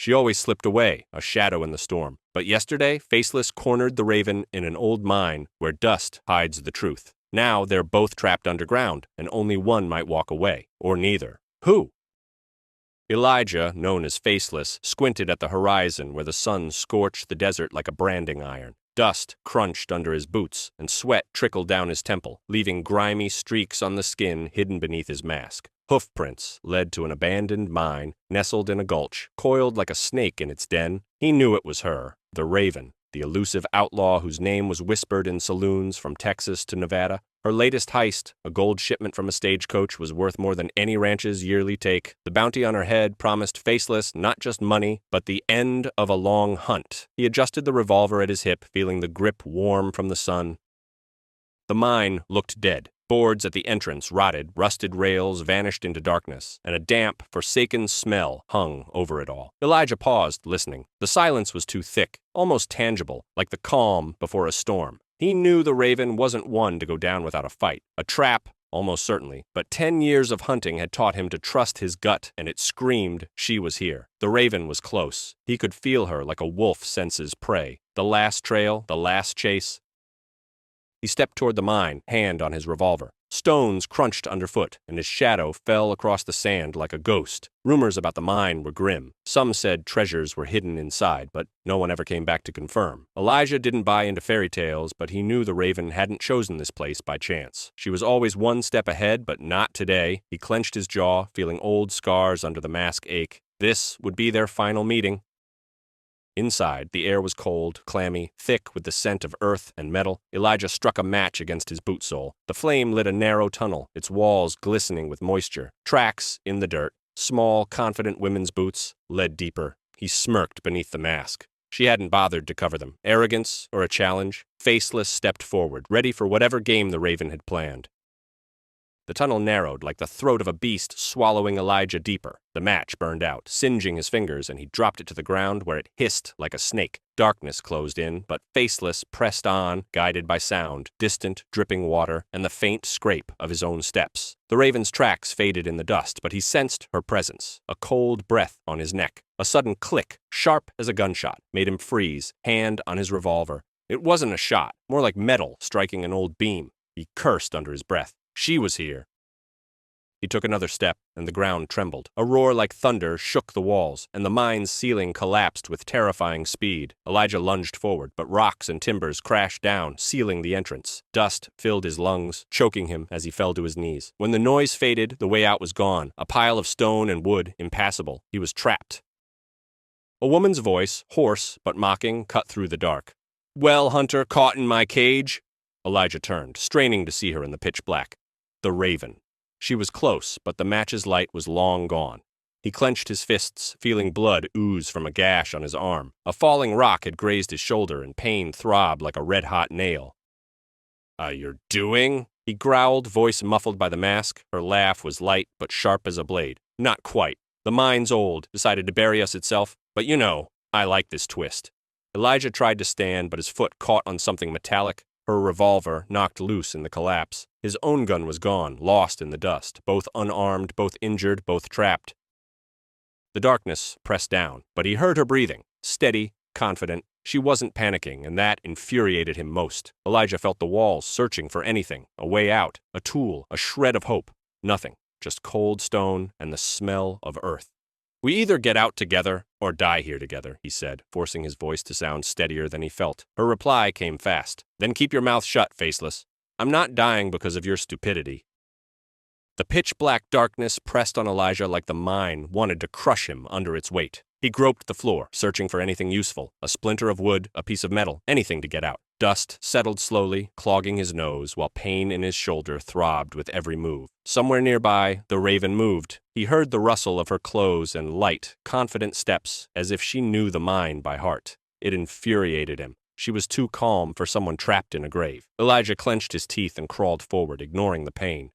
She always slipped away, a shadow in the storm. But yesterday, Faceless cornered the Raven in an old mine where dust hides the truth. Now they're both trapped underground, and only one might walk away, or neither. Who? Elijah, known as Faceless, squinted at the horizon where the sun scorched the desert like a branding iron. Dust crunched under his boots, and sweat trickled down his temple, leaving grimy streaks on the skin hidden beneath his mask. Hoofprints led to an abandoned mine, nestled in a gulch, coiled like a snake in its den. He knew it was her, the Raven, the elusive outlaw whose name was whispered in saloons from Texas to Nevada. Her latest heist, a gold shipment from a stagecoach, was worth more than any ranch's yearly take. The bounty on her head promised Faceless not just money, but the end of a long hunt. He adjusted the revolver at his hip, feeling the grip warm from the sun. The mine looked dead. Boards at the entrance rotted, rusted rails vanished into darkness, and a damp, forsaken smell hung over it all. Elijah paused, listening. The silence was too thick, almost tangible, like the calm before a storm. He knew the Raven wasn't one to go down without a fight. A trap, almost certainly, but 10 years of hunting had taught him to trust his gut, and it screamed she was here. The Raven was close. He could feel her like a wolf senses prey. The last trail, the last chase. He stepped toward the mine, hand on his revolver. Stones crunched underfoot, and his shadow fell across the sand like a ghost. Rumors about the mine were grim. Some said treasures were hidden inside, but no one ever came back to confirm. Elijah didn't buy into fairy tales, but he knew the Raven hadn't chosen this place by chance. She was always one step ahead, but not today. He clenched his jaw, feeling old scars under the mask ache. This would be their final meeting. Inside, the air was cold, clammy, thick with the scent of earth and metal. Elijah struck a match against his boot sole. The flame lit a narrow tunnel, its walls glistening with moisture. Tracks in the dirt. Small, confident women's boots led deeper. He smirked beneath the mask. She hadn't bothered to cover them. Arrogance or a challenge? Faceless stepped forward, ready for whatever game the Raven had planned. The tunnel narrowed like the throat of a beast swallowing Elijah deeper. The match burned out, singeing his fingers, and he dropped it to the ground where it hissed like a snake. Darkness closed in, but Faceless pressed on, guided by sound, distant, dripping water, and the faint scrape of his own steps. The Raven's tracks faded in the dust, but he sensed her presence, a cold breath on his neck. A sudden click, sharp as a gunshot, made him freeze, hand on his revolver. It wasn't a shot, more like metal striking an old beam. He cursed under his breath. She was here. He took another step, and the ground trembled. A roar like thunder shook the walls, and the mine's ceiling collapsed with terrifying speed. Elijah lunged forward, but rocks and timbers crashed down, sealing the entrance. Dust filled his lungs, choking him as he fell to his knees. When the noise faded, the way out was gone. A pile of stone and wood, impassable. He was trapped. A woman's voice, hoarse but mocking, cut through the dark. "Well, Hunter, caught in my cage?" Elijah turned, straining to see her in the pitch black. The Raven. She was close, but the match's light was long gone. He clenched his fists, feeling blood ooze from a gash on his arm. A falling rock had grazed his shoulder, and pain throbbed like a red-hot nail. You're doing?" he growled, voice muffled by the mask. Her laugh was light, but sharp as a blade. "Not quite. The mine's old, decided to bury us itself. But you know, I like this twist." Elijah tried to stand, but his foot caught on something metallic. Her revolver knocked loose in the collapse. His own gun was gone, lost in the dust, both unarmed, both injured, both trapped. The darkness pressed down, but he heard her breathing, steady, confident. She wasn't panicking, and that infuriated him most. Elijah felt the walls searching for anything, a way out, a tool, a shred of hope. Nothing, just cold stone and the smell of earth. "We either get out together or die here together," he said, forcing his voice to sound steadier than he felt. Her reply came fast. "Then keep your mouth shut, Faceless. I'm not dying because of your stupidity." The pitch-black darkness pressed on Elijah like the mine wanted to crush him under its weight. He groped the floor, searching for anything useful, a splinter of wood, a piece of metal, anything to get out. Dust settled slowly, clogging his nose, while pain in his shoulder throbbed with every move. Somewhere nearby, the Raven moved. He heard the rustle of her clothes and light, confident steps, as if she knew the mine by heart. It infuriated him. She was too calm for someone trapped in a grave. Elijah clenched his teeth and crawled forward, ignoring the pain.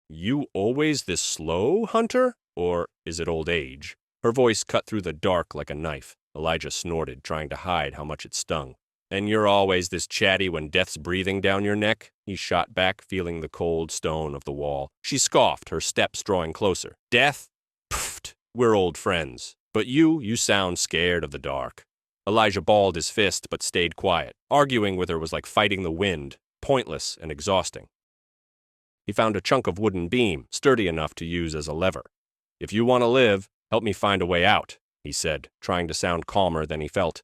"You always this slow, Hunter? Or is it old age?" Her voice cut through the dark like a knife. Elijah snorted, trying to hide how much it stung. "And you're always this chatty when death's breathing down your neck?" He shot back, feeling the cold stone of the wall. She scoffed, her steps drawing closer. "Death? Pfft, we're old friends." But you sound scared of the dark." Elijah balled his fist but stayed quiet. Arguing with her was like fighting the wind, pointless and exhausting. He found a chunk of wooden beam, sturdy enough to use as a lever. "If you want to live, help me find a way out," he said, trying to sound calmer than he felt.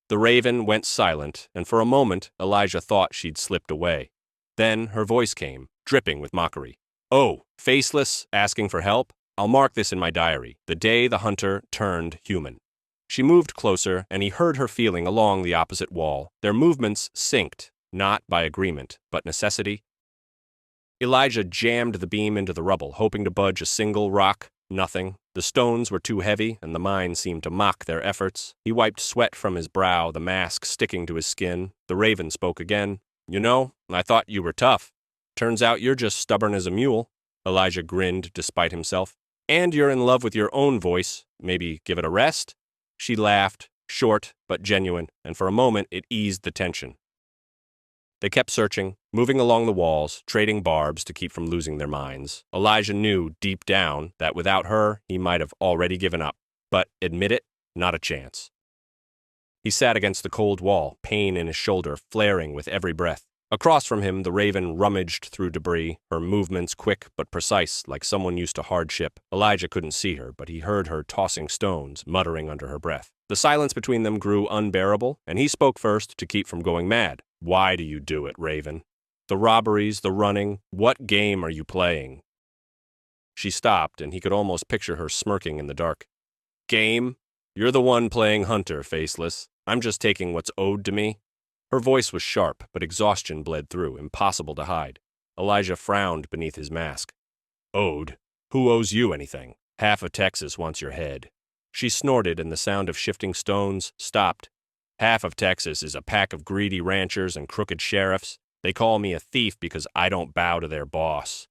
The raven went silent, and for a moment Elijah thought she'd slipped away. Then her voice came, dripping with mockery. "Oh, faceless, asking for help? I'll mark this in my diary, the day the hunter turned human." She moved closer, and he heard her feeling along the opposite wall. Their movements synced, not by agreement, but necessity. Elijah jammed the beam into the rubble, hoping to budge a single rock. Nothing. The stones were too heavy, and the mine seemed to mock their efforts. He wiped sweat from his brow, the mask sticking to his skin. The raven spoke again. "You know, I thought you were tough. Turns out you're just stubborn as a mule." Elijah grinned despite himself. "And you're in love with your own voice. Maybe give it a rest?" She laughed, short but genuine, and for a moment it eased the tension. They kept searching, moving along the walls, trading barbs to keep from losing their minds. Elijah knew deep down that without her, he might have already given up. But admit it, not a chance. He sat against the cold wall, pain in his shoulder flaring with every breath. Across from him, the raven rummaged through debris, her movements quick but precise, like someone used to hardship. Elijah couldn't see her, but he heard her tossing stones, muttering under her breath. The silence between them grew unbearable, and he spoke first to keep from going mad. "Why do you do it, Raven? The robberies, the running, what game are you playing?" She stopped, and he could almost picture her smirking in the dark. "Game? You're the one playing hunter, faceless. I'm just taking what's owed to me." Her voice was sharp, but exhaustion bled through, impossible to hide. Elijah frowned beneath his mask. "Owed? Who owes you anything? Half of Texas wants your head." She snorted, and the sound of shifting stones stopped. "Half of Texas is a pack of greedy ranchers and crooked sheriffs. They call me a thief because I don't bow to their boss."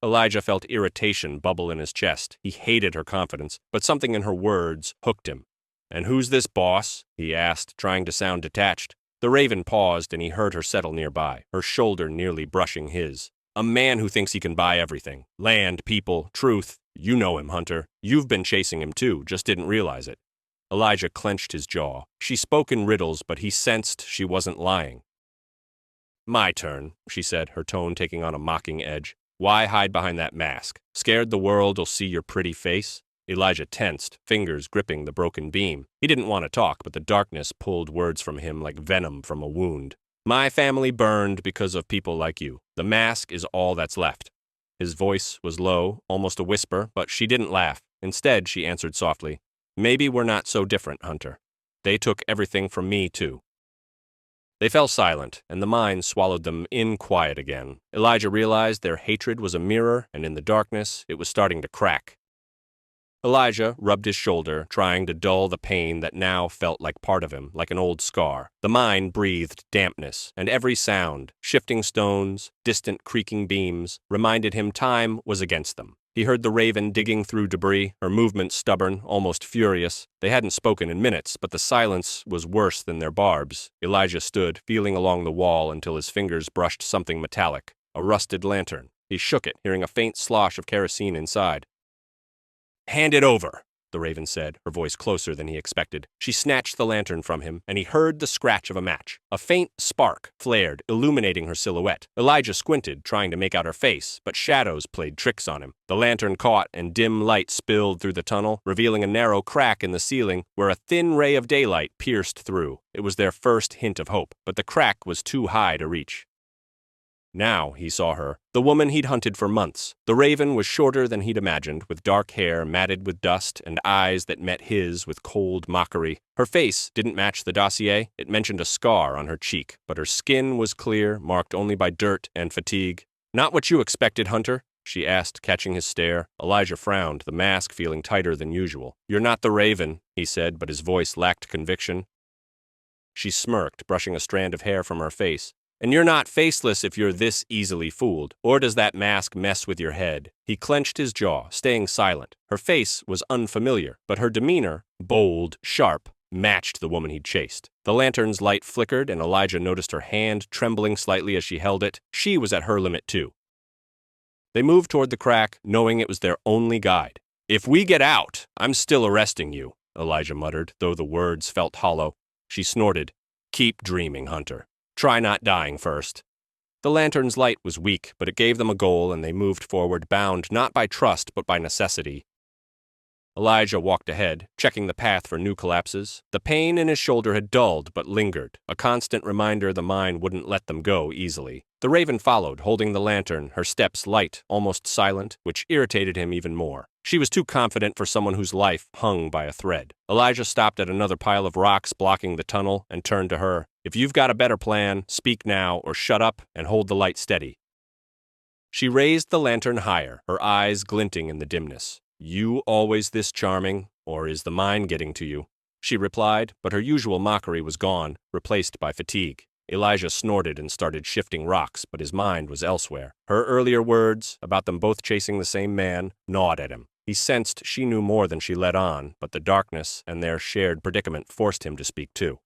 Elijah felt irritation bubble in his chest. He hated her confidence, but something in her words hooked him. "And who's this boss?" he asked, trying to sound detached. The raven paused, and he heard her settle nearby, her shoulder nearly brushing his. "A man who thinks he can buy everything. Land, people, truth. You know him, Hunter. You've been chasing him too, just didn't realize it." Elijah clenched his jaw. She spoke in riddles, but he sensed she wasn't lying. "My turn," she said, her tone taking on a mocking edge. "Why hide behind that mask? Scared the world'll see your pretty face?" Elijah tensed, fingers gripping the broken beam. He didn't want to talk, but the darkness pulled words from him like venom from a wound. "My family burned because of people like you. The mask is all that's left." His voice was low, almost a whisper, but she didn't laugh. Instead, she answered softly, "Maybe we're not so different, Hunter. They took everything from me, too." They fell silent, and the mine swallowed them in quiet again. Elijah realized their hatred was a mirror, and in the darkness, it was starting to crack. Elijah rubbed his shoulder, trying to dull the pain that now felt like part of him, like an old scar. The mine breathed dampness, and every sound, shifting stones, distant creaking beams, reminded him time was against them. He heard the raven digging through debris, her movement stubborn, almost furious. They hadn't spoken in minutes, but the silence was worse than their barbs. Elijah stood, feeling along the wall until his fingers brushed something metallic, a rusted lantern. He shook it, hearing a faint slosh of kerosene inside. "Hand it over," the raven said, her voice closer than he expected. She snatched the lantern from him, and he heard the scratch of a match. A faint spark flared, illuminating her silhouette. Elijah squinted, trying to make out her face, but shadows played tricks on him. The lantern caught, and dim light spilled through the tunnel, revealing a narrow crack in the ceiling where a thin ray of daylight pierced through. It was their first hint of hope, but the crack was too high to reach. Now he saw her, the woman he'd hunted for months. The raven was shorter than he'd imagined, with dark hair matted with dust and eyes that met his with cold mockery. Her face didn't match the dossier. It mentioned a scar on her cheek, but her skin was clear, marked only by dirt and fatigue. "Not what you expected, Hunter?" she asked, catching his stare. Elijah frowned, the mask feeling tighter than usual. "You're not the raven," he said, but his voice lacked conviction. She smirked, brushing a strand of hair from her face. "And you're not faceless if you're this easily fooled. Or does that mask mess with your head?" He clenched his jaw, staying silent. Her face was unfamiliar, but her demeanor, bold, sharp, matched the woman he'd chased. The lantern's light flickered, and Elijah noticed her hand trembling slightly as she held it. She was at her limit, too. They moved toward the crack, knowing it was their only guide. If we get out, I'm still arresting you, Elijah muttered, though the words felt hollow. She snorted. Keep dreaming, Hunter. Try not dying first. The lantern's light was weak, but it gave them a goal, and they moved forward, bound not by trust but by necessity. Elijah walked ahead, checking the path for new collapses. The pain in his shoulder had dulled but lingered, a constant reminder the mine wouldn't let them go easily. The Raven followed, holding the lantern, her steps light, almost silent, which irritated him even more. She was too confident for someone whose life hung by a thread. Elijah stopped at another pile of rocks blocking the tunnel and turned to her. If you've got a better plan, speak now or shut up and hold the light steady. She raised the lantern higher, her eyes glinting in the dimness. You always this charming, or is the mine getting to you? She replied, but her usual mockery was gone, replaced by fatigue. Elijah snorted and started shifting rocks, but his mind was elsewhere. Her earlier words, about them both chasing the same man, gnawed at him. He sensed she knew more than she let on, but the darkness and their shared predicament forced him to speak too.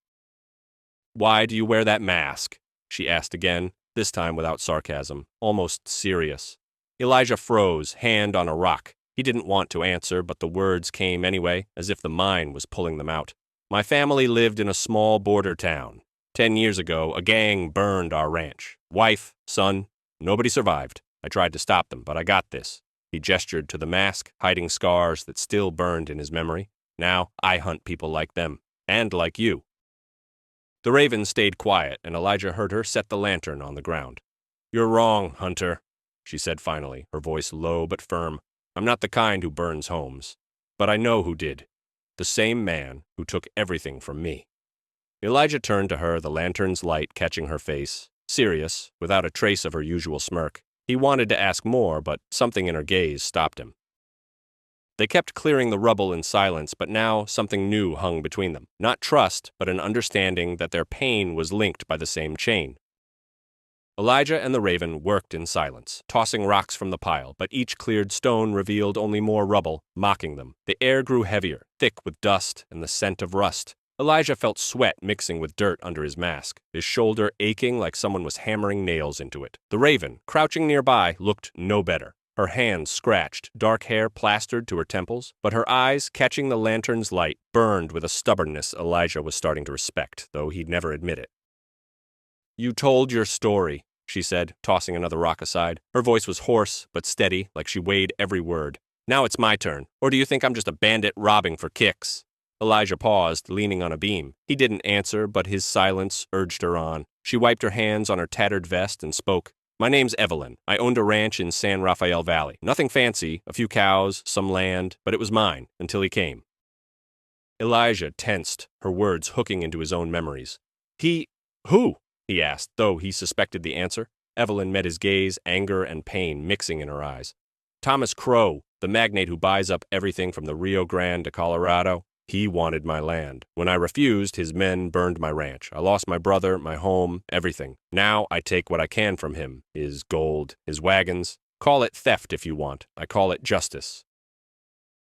Why do you wear that mask? She asked again, this time without sarcasm, almost serious. Elijah froze, hand on a rock. He didn't want to answer, but the words came anyway, as if the mine was pulling them out. My family lived in a small border town. 10 years ago, a gang burned our ranch. Wife, son, nobody survived. I tried to stop them, but I got this. He gestured to the mask, hiding scars that still burned in his memory. Now I hunt people like them, and like you. The Raven stayed quiet, and Elijah heard her set the lantern on the ground. You're wrong, Hunter, she said finally, her voice low but firm. I'm not the kind who burns homes, but I know who did. The same man who took everything from me. Elijah turned to her, the lantern's light catching her face, serious, without a trace of her usual smirk. He wanted to ask more, but something in her gaze stopped him. They kept clearing the rubble in silence, but now something new hung between them. Not trust, but an understanding that their pain was linked by the same chain. Elijah and the Raven worked in silence, tossing rocks from the pile, but each cleared stone revealed only more rubble, mocking them. The air grew heavier, thick with dust and the scent of rust. Elijah felt sweat mixing with dirt under his mask, his shoulder aching like someone was hammering nails into it. The Raven, crouching nearby, looked no better. Her hands scratched, dark hair plastered to her temples, but her eyes, catching the lantern's light, burned with a stubbornness Elijah was starting to respect, though he'd never admit it. You told your story, she said, tossing another rock aside. Her voice was hoarse, but steady, like she weighed every word. Now it's my turn, or do you think I'm just a bandit robbing for kicks? Elijah paused, leaning on a beam. He didn't answer, but his silence urged her on. She wiped her hands on her tattered vest and spoke. My name's Evelyn. I owned a ranch in San Rafael Valley. Nothing fancy, a few cows, some land, but it was mine, until he came. Elijah tensed, her words hooking into his own memories. Who? He asked, though he suspected the answer. Evelyn met his gaze, anger and pain mixing in her eyes. Thomas Crow, the magnate who buys up everything from the Rio Grande to Colorado. He wanted my land. When I refused, his men burned my ranch. I lost my brother, my home, everything. Now I take what I can from him, his gold, his wagons. Call it theft if you want. I call it justice.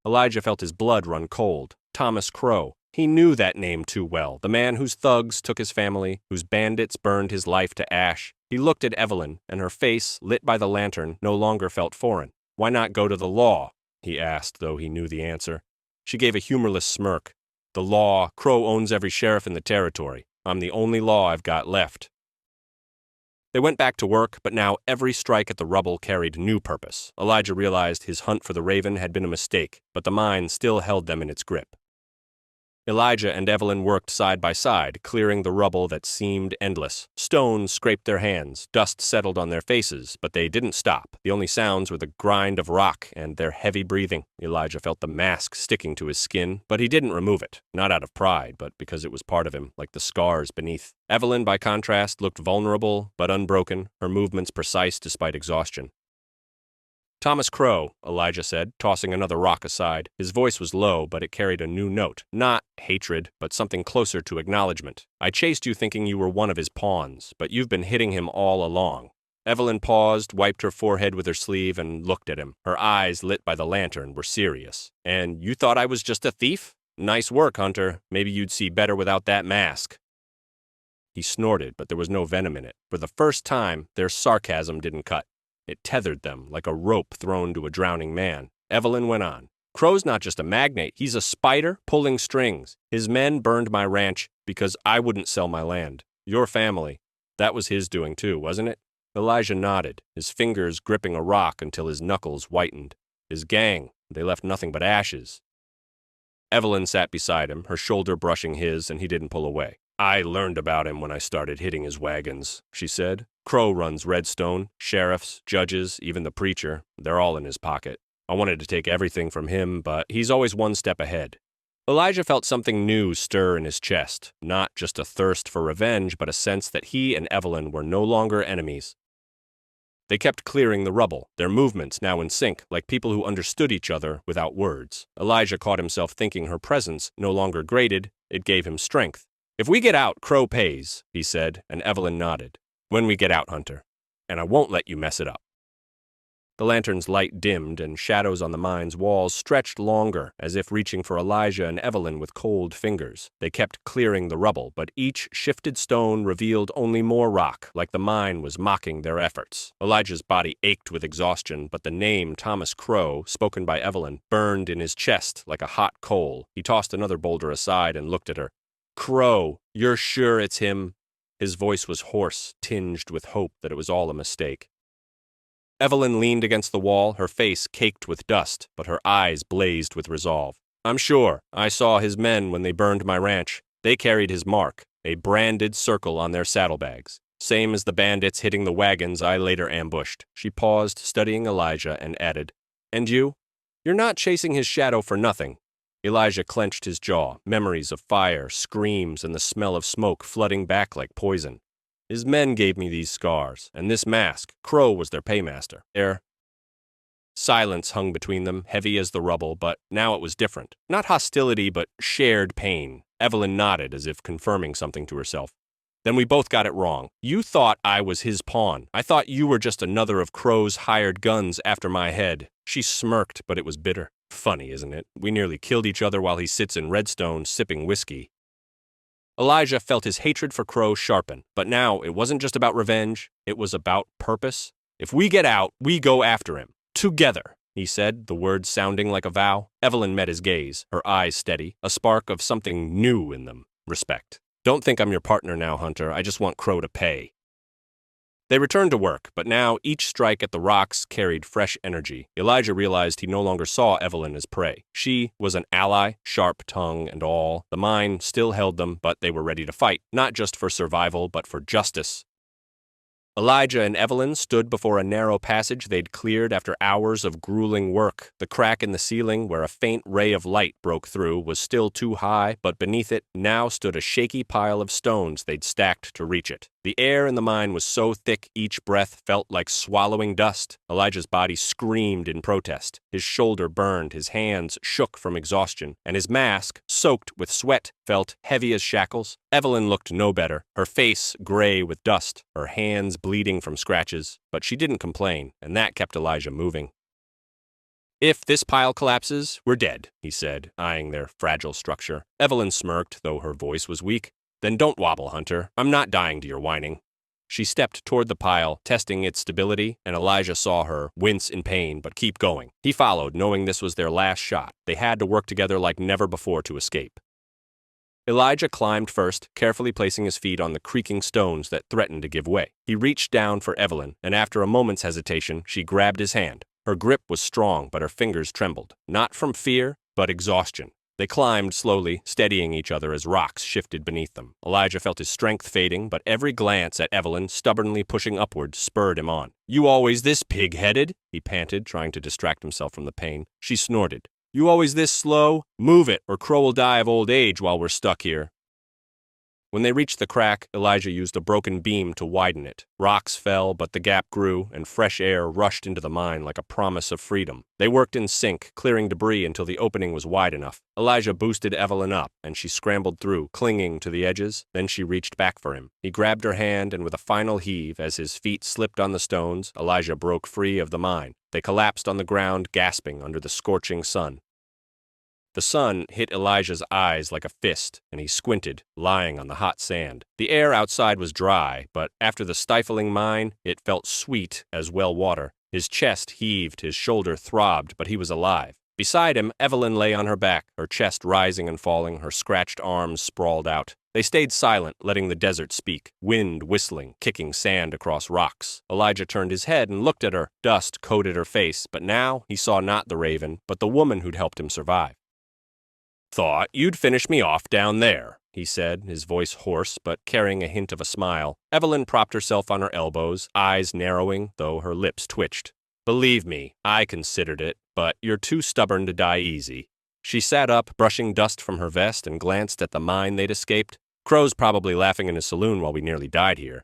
Elijah felt his blood run cold. Thomas Crow. He knew that name too well, the man whose thugs took his family, whose bandits burned his life to ash. He looked at Evelyn, and her face, lit by the lantern, no longer felt foreign. Why not go to the law? He asked, though he knew the answer. She gave a humorless smirk. The law, Crow owns every sheriff in the territory. I'm the only law I've got left. They went back to work, but now every strike at the rubble carried new purpose. Elijah realized his hunt for the Raven had been a mistake, but the mine still held them in its grip. Elijah and Evelyn worked side by side, clearing the rubble that seemed endless. Stones scraped their hands, dust settled on their faces, but they didn't stop. The only sounds were the grind of rock and their heavy breathing. Elijah felt the mask sticking to his skin, but he didn't remove it, not out of pride, but because it was part of him, like the scars beneath. Evelyn, by contrast, looked vulnerable, but unbroken, her movements precise despite exhaustion. Thomas Crow, Elijah said, tossing another rock aside. His voice was low, but it carried a new note. Not hatred, but something closer to acknowledgement. I chased you thinking you were one of his pawns, but you've been hitting him all along. Evelyn paused, wiped her forehead with her sleeve, and looked at him. Her eyes, lit by the lantern, were serious. And you thought I was just a thief? Nice work, Hunter. Maybe you'd see better without that mask. He snorted, but there was no venom in it. For the first time, their sarcasm didn't cut. It tethered them like a rope thrown to a drowning man. Evelyn went on. Crow's not just a magnate, he's a spider pulling strings. His men burned my ranch because I wouldn't sell my land. Your family, that was his doing too, wasn't it? Elijah nodded, his fingers gripping a rock until his knuckles whitened. His gang, they left nothing but ashes. Evelyn sat beside him, her shoulder brushing his, and he didn't pull away. I learned about him when I started hitting his wagons, she said. Crow runs Redstone, sheriffs, judges, even the preacher. They're all in his pocket. I wanted to take everything from him, but he's always one step ahead. Elijah felt something new stir in his chest, not just a thirst for revenge, but a sense that he and Evelyn were no longer enemies. They kept clearing the rubble, their movements now in sync, like people who understood each other without words. Elijah caught himself thinking her presence no longer grated, it gave him strength. If we get out, Crow pays, he said, and Evelyn nodded. When we get out, Hunter. And I won't let you mess it up. The lantern's light dimmed, and shadows on the mine's walls stretched longer, as if reaching for Elijah and Evelyn with cold fingers. They kept clearing the rubble, but each shifted stone revealed only more rock, like the mine was mocking their efforts. Elijah's body ached with exhaustion, but the name Thomas Crow, spoken by Evelyn, burned in his chest like a hot coal. He tossed another boulder aside and looked at her. Crow, you're sure it's him? His voice was hoarse, tinged with hope that it was all a mistake. Evelyn leaned against the wall, her face caked with dust, but her eyes blazed with resolve. I'm sure. I saw his men when they burned my ranch. They carried his mark, a branded circle on their saddlebags, same as the bandits hitting the wagons I later ambushed. She paused, studying Elijah, and added, And you? You're not chasing his shadow for nothing. Elijah clenched his jaw, memories of fire, screams, and the smell of smoke flooding back like poison. His men gave me these scars, and this mask. Crow was their paymaster. Silence hung between them, heavy as the rubble, but now it was different. Not hostility, but shared pain. Evelyn nodded as if confirming something to herself. Then we both got it wrong. You thought I was his pawn. I thought you were just another of Crow's hired guns after my head. She smirked, but it was bitter. Funny, isn't it? We nearly killed each other while he sits in Redstone sipping whiskey. Elijah felt his hatred for Crow sharpen, but now it wasn't just about revenge, it was about purpose. If we get out, we go after him. Together, he said, the words sounding like a vow. Evelyn met his gaze, her eyes steady, a spark of something new in them. Respect. Don't think I'm your partner now, Hunter. I just want Crow to pay. They returned to work, but now each strike at the rocks carried fresh energy. Elijah realized he no longer saw Evelyn as prey. She was an ally, sharp tongue and all. The mine still held them, but they were ready to fight, not just for survival, but for justice. Elijah and Evelyn stood before a narrow passage they'd cleared after hours of grueling work. The crack in the ceiling, where a faint ray of light broke through, was still too high, but beneath it now stood a shaky pile of stones they'd stacked to reach it. The air in the mine was so thick each breath felt like swallowing dust. Elijah's body screamed in protest. His shoulder burned, his hands shook from exhaustion, and his mask, soaked with sweat, felt heavy as shackles. Evelyn looked no better, her face gray with dust, her hands bleeding from scratches, but she didn't complain, and that kept Elijah moving. If this pile collapses, we're dead, he said, eyeing their fragile structure. Evelyn smirked, though her voice was weak. Then don't wobble, Hunter. I'm not dying to your whining. She stepped toward the pile, testing its stability, and Elijah saw her wince in pain but keep going. He followed, knowing this was their last shot. They had to work together like never before to escape. Elijah climbed first, carefully placing his feet on the creaking stones that threatened to give way. He reached down for Evelyn, and after a moment's hesitation, she grabbed his hand. Her grip was strong, but her fingers trembled. Not from fear, but exhaustion. They climbed slowly, steadying each other as rocks shifted beneath them. Elijah felt his strength fading, but every glance at Evelyn, stubbornly pushing upward, spurred him on. You always this pig-headed? He panted, trying to distract himself from the pain. She snorted. You always this slow? Move it, or Crow will die of old age while we're stuck here. When they reached the crack, Elijah used a broken beam to widen it. Rocks fell, but the gap grew, and fresh air rushed into the mine like a promise of freedom. They worked in sync, clearing debris until the opening was wide enough. Elijah boosted Evelyn up, and she scrambled through, clinging to the edges. Then she reached back for him. He grabbed her hand, and with a final heave, as his feet slipped on the stones, Elijah broke free of the mine. They collapsed on the ground, gasping under the scorching sun. The sun hit Elijah's eyes like a fist, and he squinted, lying on the hot sand. The air outside was dry, but after the stifling mine, it felt sweet as well water. His chest heaved, his shoulder throbbed, but he was alive. Beside him, Evelyn lay on her back, her chest rising and falling, her scratched arms sprawled out. They stayed silent, letting the desert speak, wind whistling, kicking sand across rocks. Elijah turned his head and looked at her. Dust coated her face, but now he saw not the raven, but the woman who'd helped him survive. "Thought you'd finish me off down there," he said, his voice hoarse but carrying a hint of a smile. Evelyn propped herself on her elbows, eyes narrowing, though her lips twitched. "Believe me, I considered it, but you're too stubborn to die easy." She sat up, brushing dust from her vest, and glanced at the mine they'd escaped. "Crow's probably laughing in his saloon while we nearly died here."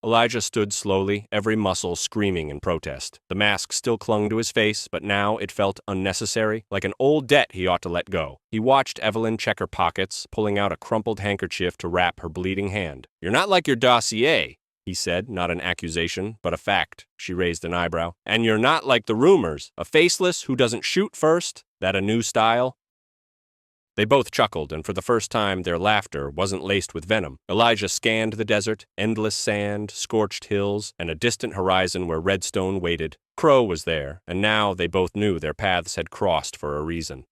Elijah stood slowly, every muscle screaming in protest. The mask still clung to his face, but now it felt unnecessary, like an old debt he ought to let go. He watched Evelyn check her pockets, pulling out a crumpled handkerchief to wrap her bleeding hand. "You're not like your dossier," he said, not an accusation, but a fact. She raised an eyebrow. "And you're not like the rumors, a faceless who doesn't shoot first? That a new style?" They both chuckled, and for the first time their laughter wasn't laced with venom. Elijah scanned the desert, endless sand, scorched hills, and a distant horizon where Redstone waited. Crow was there, and now they both knew their paths had crossed for a reason.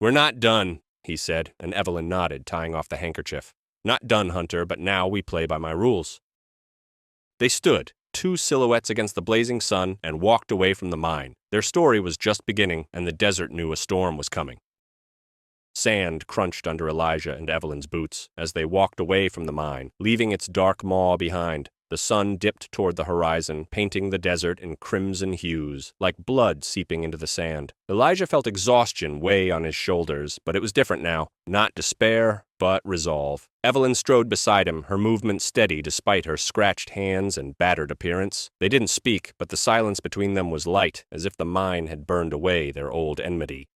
"We're not done," he said, and Evelyn nodded, tying off the handkerchief. "Not done, Hunter, but now we play by my rules." They stood, two silhouettes against the blazing sun, and walked away from the mine. Their story was just beginning, and the desert knew a storm was coming. Sand crunched under Elijah and Evelyn's boots as they walked away from the mine, leaving its dark maw behind. The sun dipped toward the horizon, painting the desert in crimson hues, like blood seeping into the sand. Elijah felt exhaustion weigh on his shoulders, but it was different now. Not despair, but resolve. Evelyn strode beside him, her movement steady despite her scratched hands and battered appearance. They didn't speak, but the silence between them was light, as if the mine had burned away their old enmity.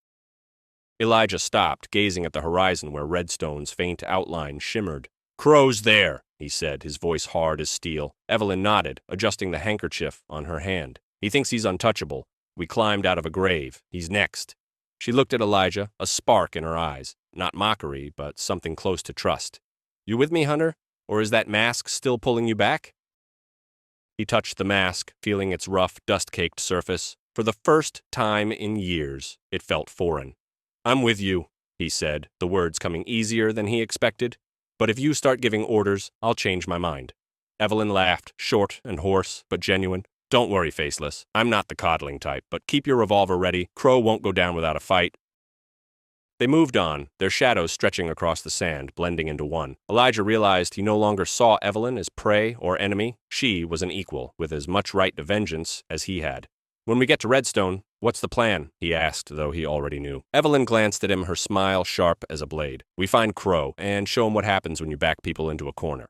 Elijah stopped, gazing at the horizon where Redstone's faint outline shimmered. "Crow's there," he said, his voice hard as steel. Evelyn nodded, adjusting the handkerchief on her hand. "He thinks he's untouchable. We climbed out of a grave. He's next." She looked at Elijah, a spark in her eyes. Not mockery, but something close to trust. "You with me, Hunter? Or is that mask still pulling you back?" He touched the mask, feeling its rough, dust-caked surface. For the first time in years, it felt foreign. "I'm with you," he said, the words coming easier than he expected. "But if you start giving orders, I'll change my mind." Evelyn laughed, short and hoarse, but genuine. "Don't worry, Faceless. I'm not the coddling type, but keep your revolver ready. Crow won't go down without a fight." They moved on, their shadows stretching across the sand, blending into one. Elijah realized he no longer saw Evelyn as prey or enemy. She was an equal, with as much right to vengeance as he had. "When we get to Redstone, what's the plan?" he asked, though he already knew. Evelyn glanced at him, her smile sharp as a blade. "We find Crow, and show him what happens when you back people into a corner."